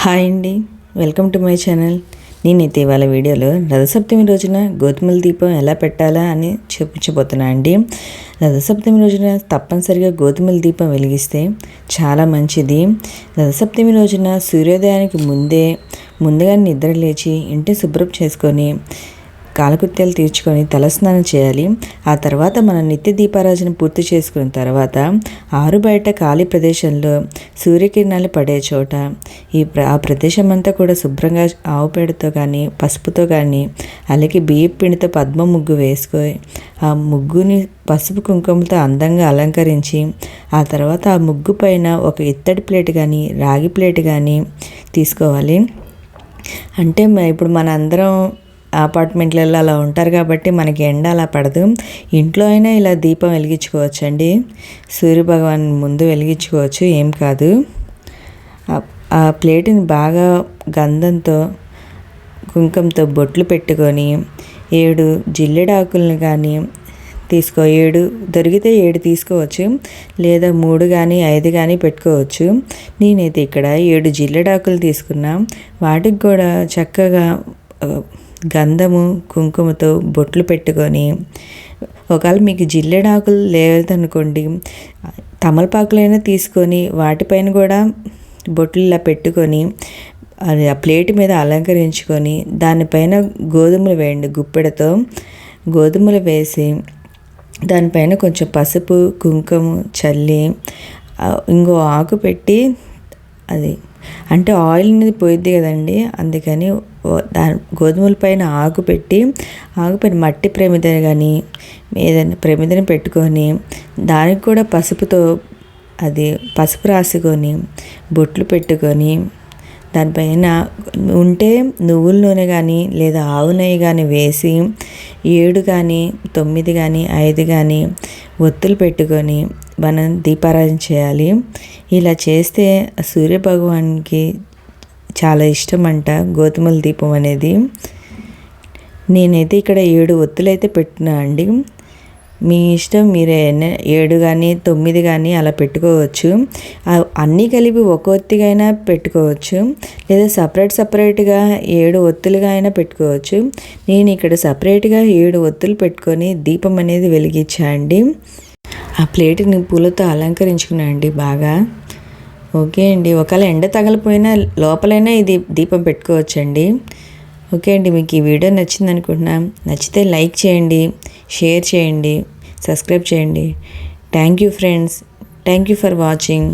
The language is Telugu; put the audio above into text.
హాయ్ అండి, వెల్కమ్ టు మై ఛానల్. నేనైతే ఇవాళ వీడియోలో రథసప్తమి రోజున గోధుమల దీపం ఎలా పెట్టాలా అని చూపించబోతున్నా అండి. రథసప్తమి రోజున తప్పనిసరిగా గోధుమల దీపం వెలిగిస్తే చాలా మంచిది. రథసప్తమి రోజున సూర్యోదయానికి ముందుగా నిద్ర లేచి ఇంటిని శుభ్రం చేసుకొని కాలకృత్యాలు తీర్చుకొని తలస్నానం చేయాలి. ఆ తర్వాత మన నిత్య దీపారాజన పూర్తి చేసుకున్న తర్వాత ఆరు బయట ఖాళీ ప్రదేశంలో సూర్యకిరణాలు పడే చోట ఆ ప్రదేశం అంతా కూడా శుభ్రంగా ఆవు పేడతో కానీ పసుపుతో కానీ అలాగే బియ్యం పిండితో పద్మ ముగ్గు వేసుకొని ఆ ముగ్గుని పసుపు కుంకుమతో అందంగా అలంకరించి ఆ తర్వాత ఆ ముగ్గు పైన ఒక ఇత్తడి ప్లేట్ కానీ రాగి ప్లేట్ కానీ తీసుకోవాలి. అంటే ఇప్పుడు మన అందరం అపార్ట్మెంట్లలో అలా ఉంటారు కాబట్టి మనకి ఎండ అలా పడదు. ఇంట్లో అయినా ఇలా దీపం వెలిగించుకోవచ్చండి. సూర్యభగవాన్ ముందు వెలిగించుకోవచ్చు, ఏం కాదు. ఆ ప్లేట్ని బాగా గంధంతో కుంకుమతో బొట్లు పెట్టుకొని 7 జిల్లెడాకులను కానీ 7 దొరికితే 7 తీసుకోవచ్చు, లేదా 3 కానీ 5 కానీ పెట్టుకోవచ్చు. నేనైతే ఇక్కడ 7 జిల్లెడాకులు తీసుకున్నా. వాటికి కూడా చక్కగా గంధము కుంకుమతో బొట్లు పెట్టుకొని, ఒకవేళ మీకు జిల్లెడాకులు లేదనుకోండి తమలపాకులైనా తీసుకొని వాటిపైన కూడా బొట్లు ఇలా పెట్టుకొని అది ఆ ప్లేట్ మీద అలంకరించుకొని దానిపైన గోధుమలు వేయండి. గుప్పెడతో గోధుమలు వేసి దానిపైన కొంచెం పసుపు కుంకుమ చల్లి ఇంకో ఆకు పెట్టి, అది అంటే ఆయిల్ అనేది పోయిద్ది కదండి, అందుకని గోధుమల పైన ఆకు పైన మట్టి ప్రమిదని కానీ ఏదైనా ప్రమిదని పెట్టుకొని దానికి కూడా పసుపు రాసుకొని బొట్లు పెట్టుకొని దానిపైన ఉంటే నువ్వుల నూనె కానీ లేదా ఆవు నెయ్యి కానీ వేసి 7 కానీ 9 కానీ 5 కానీ ఒత్తులు పెట్టుకొని మనం దీపారాధన చేయాలి. ఇలా చేస్తే సూర్యభగవాన్కి చాలా ఇష్టం అంట గోధుమల దీపం అనేది. నేనైతే ఇక్కడ 7 ఒత్తులు అయితే పెట్టినా అండి. మీ ఇష్టం, మీరు 7 కానీ 9 కానీ అలా పెట్టుకోవచ్చు. అన్నీ కలిపి ఒక ఒత్తిగా అయినా పెట్టుకోవచ్చు, లేదా సపరేట్గా 7 ఒత్తులుగా అయినా పెట్టుకోవచ్చు. నేను ఇక్కడ సపరేట్గా 7 ఒత్తులు పెట్టుకొని దీపం అనేది వెలిగించా అండి. ఆ ప్లేట్ని పూలతో అలంకరించుకున్నా అండి బాగా. ఓకే అండి, ఒకవేళ ఎండ తగలిపోయినా లోపలైనా ఇది దీపం పెట్టుకోవచ్చండి. ఓకే అండి, మీకు ఈ వీడియో నచ్చింది అనుకుంటున్నాం. నచ్చితే లైక్ చేయండి, షేర్ చేయండి, సబ్స్క్రైబ్ చేయండి. Thank you friends, thank you for watching.